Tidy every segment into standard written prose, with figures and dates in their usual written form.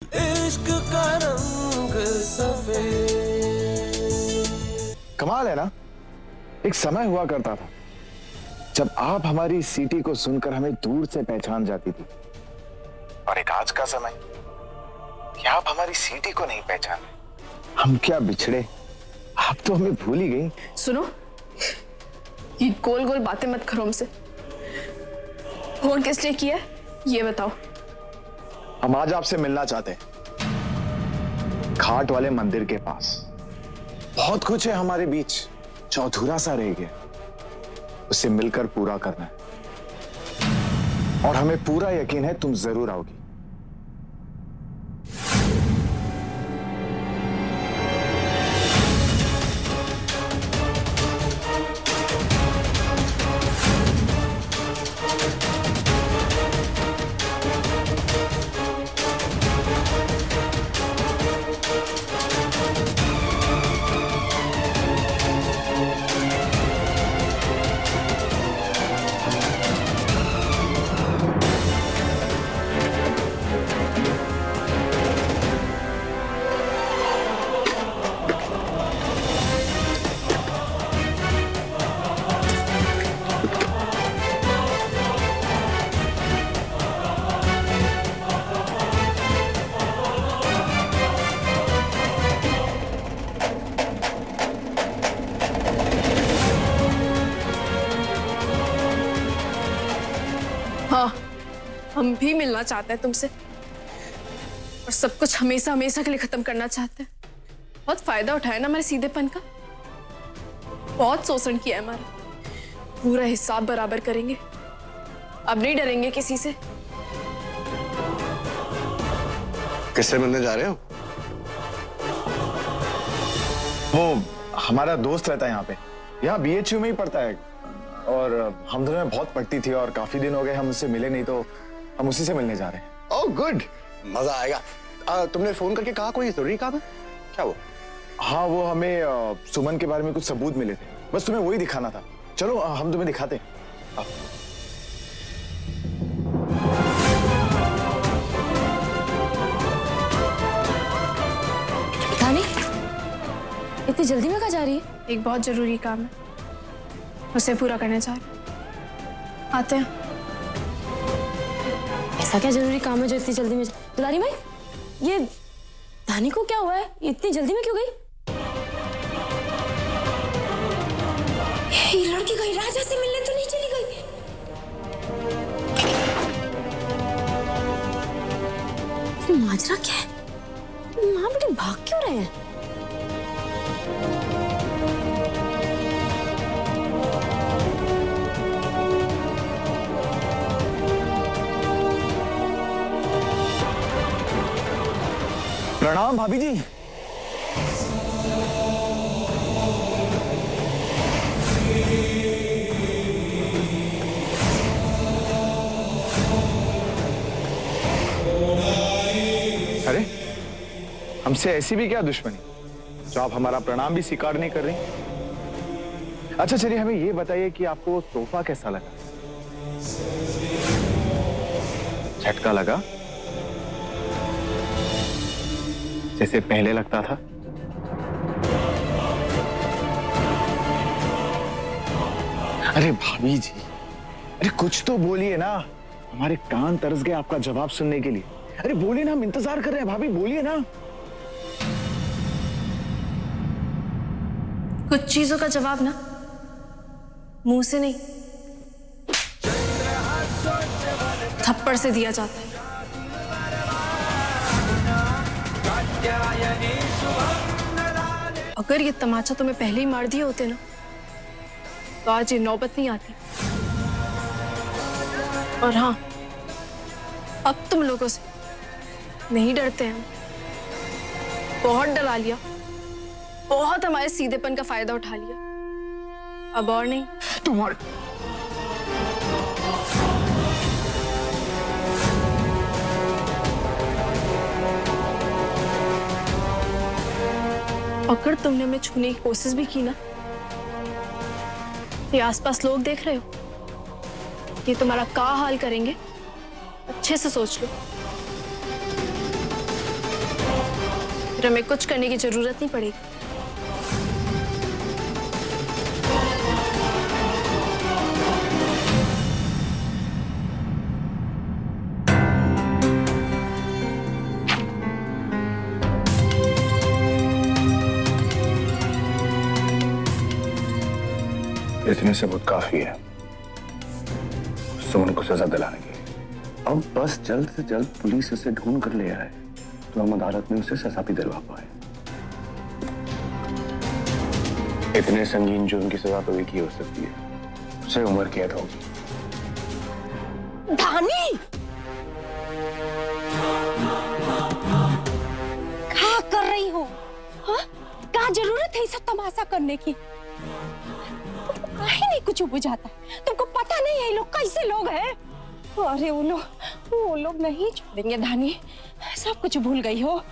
इश्क का रंग सफेद। कमाल है ना, एक समय हुआ करता था जब आप हमारी सीटी को सुनकर हमें दूर से पहचान जाती थी, और एक आज का समय कि आप हमारी सीटी को नहीं पहचाने। हम क्या बिछड़े, आप तो हमें भूल ही गई। सुनो, ये गोल गोल बातें मत करो हमसे। फोन किस लिए किया ये बताओ। हम आज आपसे मिलना चाहते हैं, घाट वाले मंदिर के पास। बहुत कुछ है हमारे बीच जो अधूरा सा रह गया, उसे मिलकर पूरा करना है, और हमें पूरा यकीन है तुम जरूर आओगी। हाँ, हम भी मिलना चाहते हैं तुमसे, और सब कुछ हमेशा हमेशा के लिए खत्म करना चाहते हैं। बहुत फायदा उठाया ना हमारे सीधेपन का, बहुत शोषण किया है हमारा। पूरा हिसाब बराबर करेंगे, अब नहीं डरेंगे किसी से। किससे मिलने जा रहे हो? वो हमारा दोस्त रहता है यहाँ BHU में ही पढ़ता है, और हम दोनों में बहुत पढ़ती थी, और काफी दिन हो गए हम उससे मिले नहीं, तो हम उसी से मिलने जा रहे हैं। ओह गुड, मजा आएगा। तुमने फोन करके कहा कोई जरूरी काम है क्या? वो हाँ, वो हमें सुमन के बारे में कुछ सबूत मिले थे, बस तुम्हें वही दिखाना था। चलो हम तुम्हें दिखाते हैं। तानी, इतनी जल्दी में कहाँ जा रही है? एक बहुत जरूरी काम है, उसे पूरा करने जा रहे हैं। आते हैं। ऐसा क्या जरूरी काम है जो इतनी जल्दी में? दुलारी भाई, ये तानी को क्या हुआ है? इतनी जल्दी में क्यों गई? ये लड़की गई राजा से मिलने तो नहीं चली गई? माजरा क्या है? माँ बेटे भाग क्यों रहे हैं? प्रणाम भाभी जी। अरे, हमसे ऐसी भी क्या दुश्मनी जो आप हमारा प्रणाम भी स्वीकार नहीं कर रही? अच्छा चलिए, हमें ये बताइए कि आपको वो तोहफा कैसा लगा? झटका लगा जैसे पहले लगता था? अरे भाभी जी, अरे कुछ तो बोलिए ना, हमारे कान तरस गए आपका जवाब सुनने के लिए। अरे बोलिए ना, हम इंतजार कर रहे हैं। भाभी बोलिए ना। कुछ चीजों का जवाब ना मुंह से नहीं, थप्पड़ से दिया जाता है। अगर ये तमाचा तुम्हें पहले ही मार दिए होते ना, तो आज ये नौबत नहीं आती। और हाँ, अब तुम लोगों से नहीं डरते हैं। बहुत डरा लिया, बहुत हमारे सीधेपन का फायदा उठा लिया, अब और नहीं। तुम्हारे अगर तुमने हमें छूने की कोशिश भी की ना, ये आसपास लोग देख रहे हो, ये तुम्हारा क्या हाल करेंगे, अच्छे से सोच लो। फिर हमें कुछ करने की जरूरत नहीं पड़ेगी। इतने सबूत काफी है सुमन को सजा दिलाने की। अब बस जल्द से जल्द पुलिस उसे ढूंढ कर ले आए तो हम अदालत में उसे सजा भी दिलवा पाए। इतने संगीन जुर्म की सजा तो एक ही हो सकती है, उसे उम्र कैद होगी। धानी, क्या कर रही हो? हाँ? क्या जरूरत है ये सब तमाशा करने की? काहे नहीं कुछ बुझाता? तुमको पता नहीं है ये लोग कैसे लोग हैं? अरे वो लोग नहीं छोड़ेंगे धानी। सब कुछ भूल गई हो,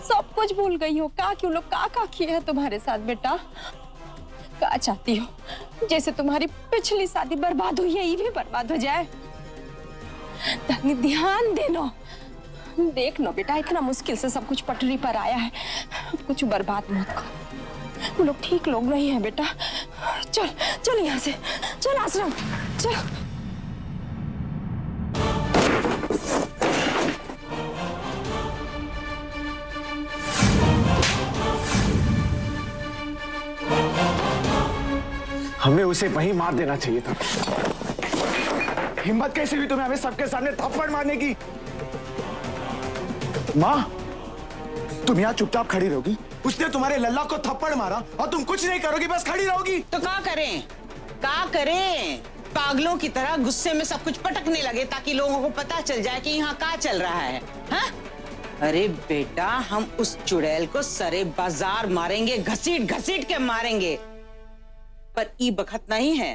सब कुछ भूल गई हो। का क्यों लोग का किए हैं तुम्हारे साथ बेटा? क्या चाहती हो जैसे तुम्हारी पिछली शादी बर्बाद हुई है ये भी बर्बाद हो जाए? धानी ध्यान देना, देखना बेटा इतना मुश्किल से सब कुछ पटरी पर आया है, कुछ बर्बाद मत कर। वो लोग ठीक लोग नहीं है बेटा। चल चल यहाँ से, चल आश्रम चल। हमें उसे वहीं मार देना चाहिए था। हिम्मत कैसे हुई तुम्हें हमें सबके सामने थप्पड़ मारने की? माँ, तुम यहाँ चुपचाप खड़ी रहोगी? उसने तुम्हारे लल्ला को थप्पड़ मारा और तुम कुछ नहीं करोगी, बस खड़ी रहोगी? तो क्या करें, क्या करें? पागलों की तरह गुस्से में सब कुछ पटकने लगे ताकि लोगों को पता चल जाए कि यहाँ क्या चल रहा है। हा? अरे बेटा, हम उस चुड़ैल को सरे बाजार मारेंगे, घसीट घसीट के मारेंगे, पर ई बखत नहीं है।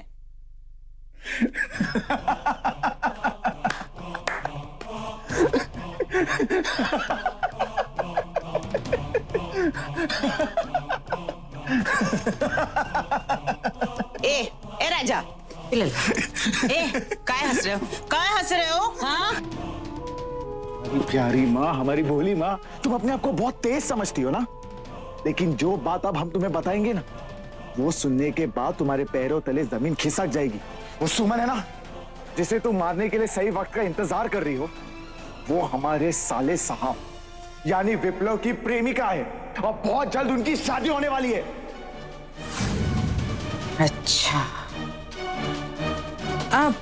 ए राजा, काय हंस रहे हो? काय हंस रहे हो? हाँ? प्यारी माँ, हमारी भोली माँ, तुम अपने आप को बहुत तेज समझती हो ना, लेकिन जो बात अब हम तुम्हें बताएंगे ना, वो सुनने के बाद तुम्हारे पैरों तले जमीन खिसक जाएगी। वो सुमन है ना, जिसे तुम मारने के लिए सही वक्त का इंतजार कर रही हो, वो हमारे साले साहब यानी विप्लव की प्रेमिका है और बहुत जल्द उनकी शादी होने वाली है। अच्छा, अब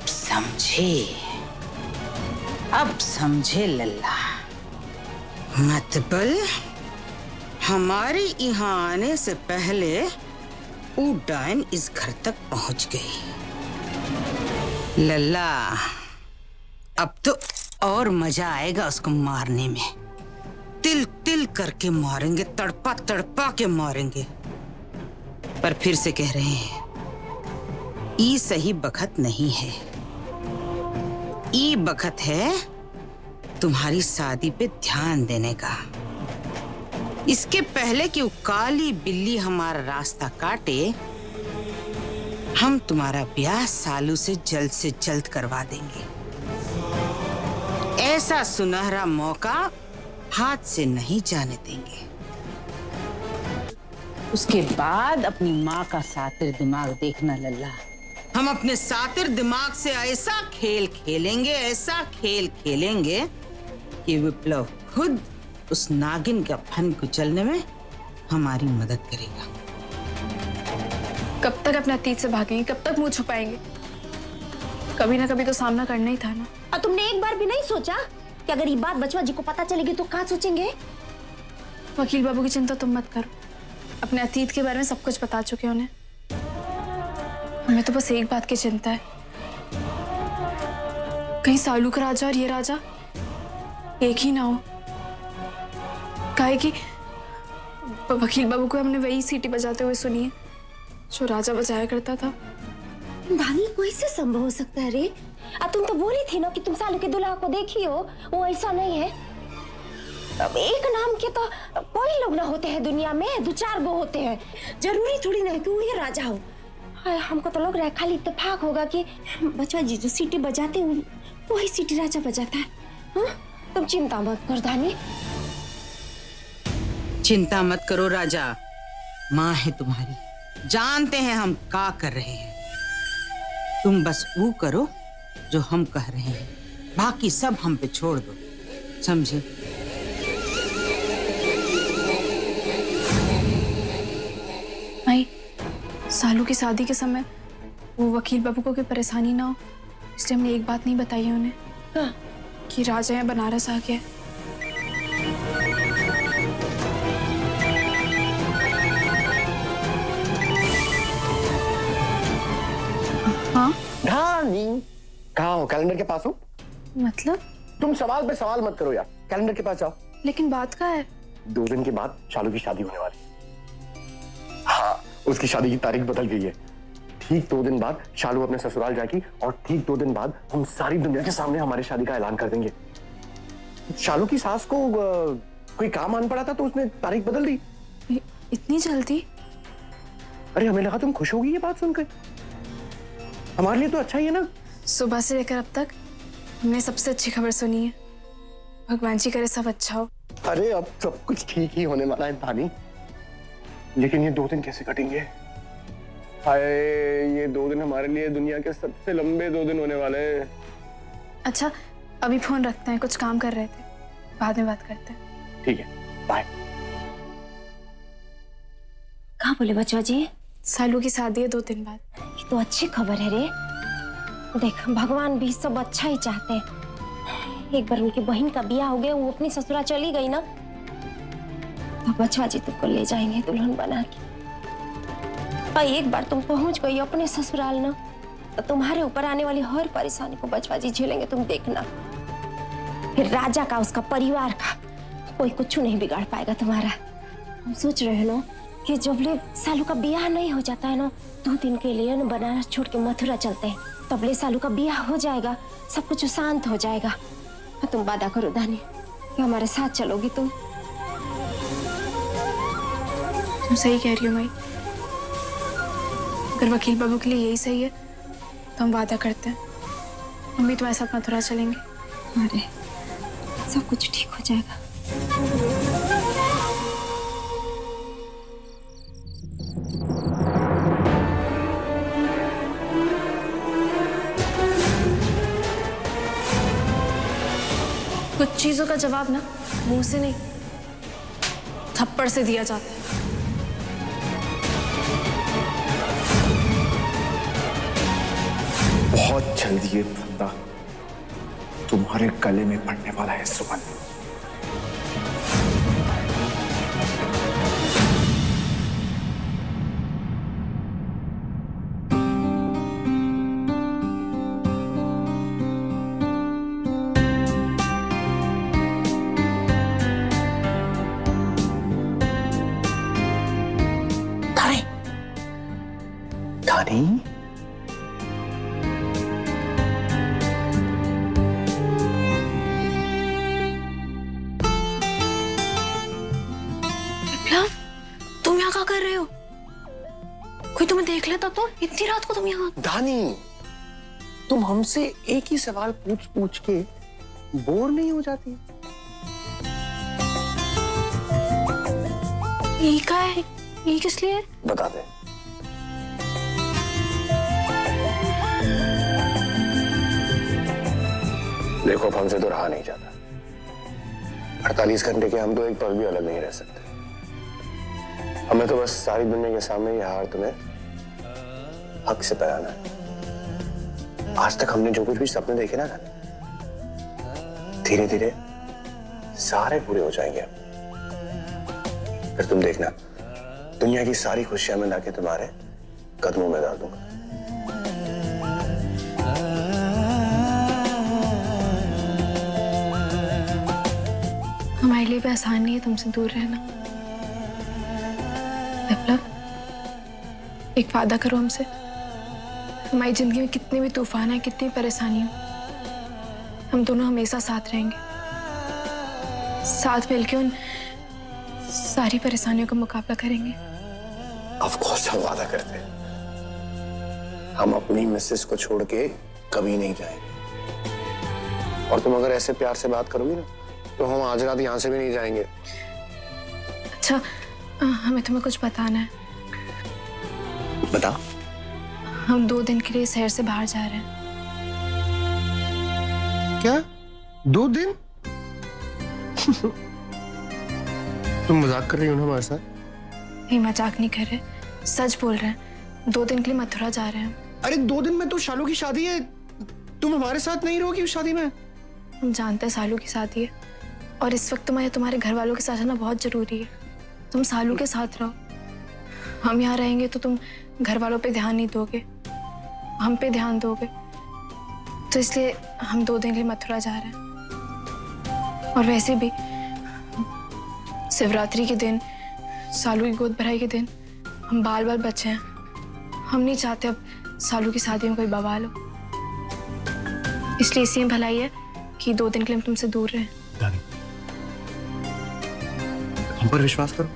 समझे लल्ला। मतलब हमारी यहाँ आने से पहले वो डायन इस घर तक पहुंच गई। लल्ला, अब तो और मजा आएगा उसको मारने में। तिल तिल करके मारेंगे, तड़पा तड़पा के मारेंगे। पर फिर से कह रहे हैं, ई सही बखत नहीं है। ई बखत है तुम्हारी शादी पे ध्यान देने का। इसके पहले कि वो काली बिल्ली हमारा रास्ता काटे, हम तुम्हारा ब्याह सालू से जल्द करवा देंगे। ऐसा सुनहरा मौका हाथ से नहीं जाने देंगे। उसके बाद अपनी माँ का सातिर दिमाग देखना लल्ला। हम अपने सातिर दिमाग से ऐसा खेल खेलेंगे कि विप्लव खुद उस नागिन का फन कुचलने में हमारी मदद करेगा। कब तक अपने अतीत से भागेंगे? कब तक मुंह छुपाएंगे? कभी ना कभी तो सामना करना ही था ना। और तुमने एक बार भी नहीं सोचा कि अगर ये बात बचवा जी को पता चलेगी तो क्या सोचेंगे? वकील बाबू की चिंता तुम मत करो, अपने अतीत के बारे में सब कुछ बता चुके उन्हें। हमें तो बस एक बात की चिंता है, कहीं सालू का राजा और ये राजा एक ही ना हो। काहे कि वकील बाबू को हमने वही सीटी बजाते हुए सुनी है जो राजा बजाया करता था। भाभी, कोई से संभव हो सकता है रे? तुम तो बोली थी ना कि तुम सालू के दुल्हा को देखी हो, वो ऐसा नहीं है। अब एक नाम के तो कोई लोग ना होते हैं दुनिया में, 2-4 गो होते हैं। जरूरी थोड़ी नहीं कि वो ये राजा हो। हमको तो लग रहा है खाली इत्तेफाक होगा कि बचवा जी जो सीटी बजाते हैं वही सीटी राजा बजाता है। हाँ? तुम चिंता मत कर धानी। चिंता मत करो राजा, माँ है तुम्हारी, जानते हैं हम क्या कर रहे हैं। तुम बस वो करो जो हम कह रहे हैं, बाकी सब हम पे छोड़ दो, समझे? भाई, सालू की शादी के समय वो वकील बाबू को कोई परेशानी ना हो, इसलिए हमने एक बात नहीं बताई है उन्हें। हाँ। कि राजा यहाँ बनारस आ गया है। हाँ, धानी कहाँ हो? कैलेंडर के पास हो? मतलब? तुम सवाल पे सवाल मत करो यार, कैलेंडर के पास जाओ। लेकिन बात क्या है? 2 दिन के बाद शालू की शादी होने वाली है। हाँ, उसकी शादी की तारीख बदल गई है। ठीक 2 दिन बाद शालू अपने ससुराल जाएगी और ठीक 2 दिन बाद हम सारी दुनिया के सामने हमारी शादी का ऐलान कर देंगे। शालू की सास को कोई काम आन पड़ा था तो उसने तारीख बदल दी। इतनी जल्दी? अरे हमें लगा तुम खुश होगी ये बात सुनकर। हमारे लिए तो अच्छा ही है ना। सुबह से लेकर अब तक हमने सबसे अच्छी खबर सुनी है। भगवान जी करे सब अच्छा हो। अरे अब सब कुछ ठीक ही होने वाला है धानी, लेकिन ये 2 दिन कैसे कटेंगे? हाय, ये 2 दिन हमारे लिए दुनिया के सबसे लंबे 2 दिन होने वाले हैं। अच्छा, अभी फोन रखते हैं, कुछ काम कर रहे थे, बाद में बात करते हैं। ठीक है, बाय। कहाँ बोले बचवा जी? सालू की शादी है 2 दिन बाद। ये तो अच्छी खबर है रे। देख, भगवान भी सब अच्छा ही चाहते हैं। एक बार उनकी बहन का ब्याह हो गया, वो अपनी ससुराल चली गई ना, तो बचवा जी तुमको ले जाएंगे दुल्हन बना के। और एक बार तुम पहुंच गई अपने ससुराल ना, तो तुम्हारे ऊपर आने वाली हर परेशानी को बचवा जी झेलेंगे, तुम देखना। फिर राजा का, उसका परिवार का कोई कुछ नहीं बिगाड़ पाएगा तुम्हारा। हम सोच रहे हैं ना कि जब ले सालू का ब्याह नहीं हो जाता है ना, 2 दिन के लिए ना बनारस छोड़ के मथुरा चलते हैं, तब ले सालू का ब्याह हो जाएगा, सब कुछ शांत हो जाएगा। तुम वादा करो दानी कि हमारे साथ चलोगी तुम। तुम सही कह रही हो माई। अगर वकील बाबू के लिए यही सही है तो हम वादा करते हैं, हम भी तुम्हारे साथ मथुरा चलेंगे। अरे सब कुछ ठीक हो जाएगा। कुछ चीजों का जवाब ना मुंह से नहीं, थप्पड़ से दिया जाता है। बहुत जल्दी ये फंदा तुम्हारे गले में पड़ने वाला है सुमन। धानी, तुम यहाँ क्या कर रहे हो? कोई तुम्हें देख लेता तो? इतनी रात को तुम यहाँ? धानी, तुम हमसे एक ही सवाल पूछ पूछ के बोर नहीं हो जाती? ये क्या है? ये किस लिए? बता दे। देखो, अब हमसे तो रहा नहीं जाता। 48 घंटे के हम तो एक पल भी अलग नहीं रह सकते। हमें तो बस सारी दुनिया के सामने ये हार तुम्हें हक से पहनाना है। आज तक हमने जो कुछ भी सपने देखे ना, धीरे धीरे सारे पूरे हो जाएंगे। फिर तुम देखना, दुनिया की सारी खुशियां मैं लाके तुम्हारे कदमों में डाल दूंगा। हमारे लिए भी आसान नहीं है तुमसे दूर रहना। विप्लव, एक वादा करो हमसे। हमारी जिंदगी में कितने भी तूफान है, कितनी परेशानी हो, हम दोनों हमेशा साथ रहेंगे, साथ मिलकर उन सारी परेशानियों का मुकाबला करेंगे। ऑफ कोर्स हम वादा करते हैं। हम अपनी मिसेस को छोड़ के कभी नहीं जाएंगे। और तुम अगर ऐसे प्यार से बात करोगी ना, तो हम आज रात यहां से भी नहीं जाएंगे। अच्छा हमें तुम्हें कुछ बताना है। बता। हम 2 दिन के लिए शहर से बाहर जा रहे हैं। क्या 2 दिन? तुम मजाक कर रही हो ना हमारे साथ? नहीं मजाक नहीं कर रहे, सच बोल रहे हैं। 2 दिन के लिए मथुरा जा रहे हैं। अरे 2 दिन में तो शालू की शादी है, तुम हमारे साथ नहीं रहोगी उस शादी में? हम जानते हैं सालू की शादी है और इस वक्त तुम्हारे घर वालों के साथ रहना बहुत जरूरी है। तुम सालू के साथ रहो। हम यहाँ रहेंगे तो तुम घर वालों पे ध्यान नहीं दोगे, हम पे ध्यान दोगे, तो इसलिए हम 2 दिन के लिए मथुरा जा रहे हैं। और वैसे भी शिवरात्रि के दिन, सालू की गोद भराई के दिन हम बाल बाल बच्चे हैं। हम नहीं चाहते अब सालू की शादी में कोई बवाल हो, इसलिए इसी में भलाई है कि 2 दिन के लिए हम तुमसे दूर रहें। दानी, हम पर विश्वास करो,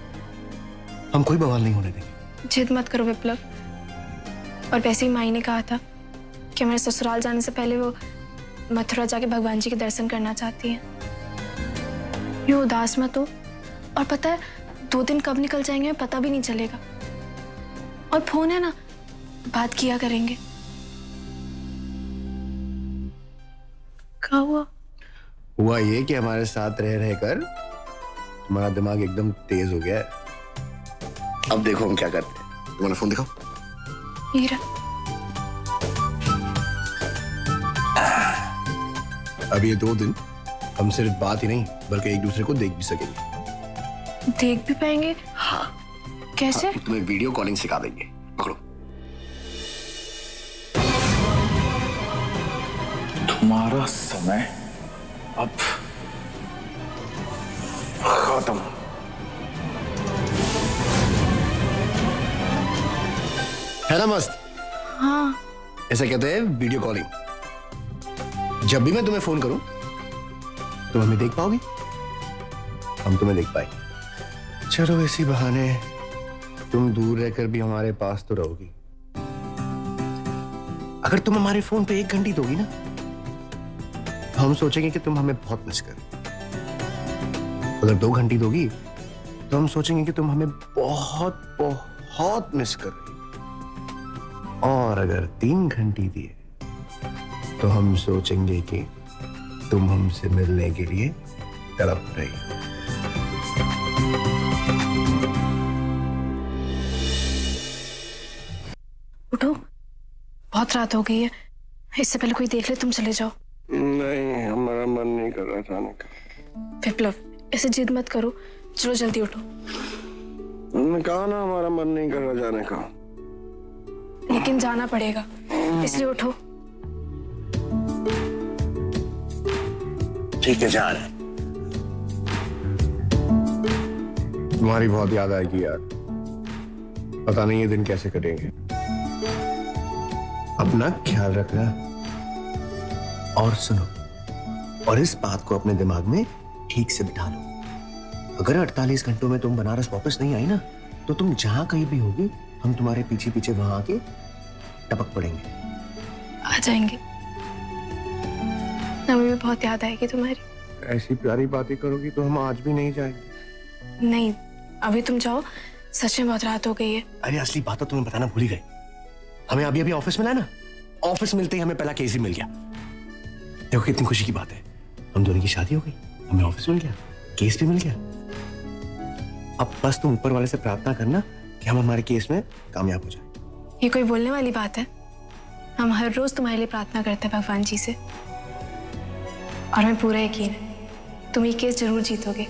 हम कोई बवाल नहीं होने देंगे। जिद मत करो विप्लव। और वैसे ही माई ने कहा था कि हमारे ससुराल जाने से पहले वो मथुरा जाके भगवान जी के दर्शन करना चाहती हैं। यूं उदास मत हो। और पता है 2 दिन कब निकल जाएंगे पता भी नहीं चलेगा। और फोन है ना, बात किया करेंगे। क्या हुआ? हुआ ये कि हमारे साथ रह रहकर तुम्हारा दिमाग एकदम तेज हो गया है। अब देखो हम क्या करते हैं। तुम्हारा फोन दिखाओ। हीरा, अब ये 2 दिन हम सिर्फ बात ही नहीं बल्कि एक दूसरे को देख भी सकेंगे। देख भी पाएंगे? हाँ। कैसे? हाँ, तुम्हें वीडियो कॉलिंग सिखा देंगे। पकड़ो। तुम्हारा समय अब खत्म। है ना मस्त? हाँ। ऐसा कहते हैं वीडियो कॉलिंग। जब भी मैं तुम्हें फोन करूं तुम हमें देख पाओगी, हम तुम्हें देख पाएंगे। चलो इसी बहाने तुम दूर रहकर भी हमारे पास तो रहोगी। अगर तुम हमारे फोन पे 1 घंटी दोगी ना, हम सोचेंगे कि तुम हमें बहुत मिस कर रही। अगर 2 घंटी दोगी तो हम सोचेंगे कि तुम हमें बहुत बहुत मिस कर रही। और अगर 3 घंटी दिए तो हम सोचेंगे कि तुम हमसे मिलने के लिए तड़प रही। उठो, बहुत रात हो गई है। इससे पहले कोई देख ले तुम चले जाओ। नहीं, हमारा मन नहीं कर रहा जाने का। विप्लव, ऐसे जिद मत करो, चलो जल्दी उठो। मैंने कहा ना हमारा मन नहीं कर रहा जाने का। लेकिन जाना पड़ेगा, इसलिए उठो। ठीक है, जा रहे। तुम्हारी बहुत याद आएगी यार। पता नहीं ये दिन कैसे कटेंगे। अपना ख्याल रखना। और सुनो, और इस बात को अपने दिमाग में ठीक से बिठा लो। अगर 48 घंटों में तुम बनारस वापस नहीं आई ना, तो तुम जहां कहीं भी होगी हम तुम्हारे पीछे पीछे वहां आके टपक पड़ेंगे। आ जाएंगे। हमें भी बहुत याद आएगी तुम्हारी। ऐसी प्यारी बातें करोगी तो हम आज भी नहीं जाएंगे। नहीं, अभी तुम जाओ, सच में बहुत रात हो गई है। अरे असली बात तो तुम्हें बताना भूल ही गए। हमें अभी अभी ऑफिस मिला है ना, ऑफिस मिलते ही हमें पहला केस ही मिल गया। देखो कितनी खुशी की बात है, हम दोनों की शादी हो गई, हमें ऑफिस मिल गया, केस भी मिल गया। अब बस तुम ऊपर वाले से प्रार्थना करना कि हम हमारे केस में कामयाब हो जाए। ये कोई बोलने वाली बात है? हम हर रोज तुम्हारे लिए प्रार्थना करते हैं भगवान जी से, और हमें पूरा यकीन है तुम ये केस जरूर जीतोगे।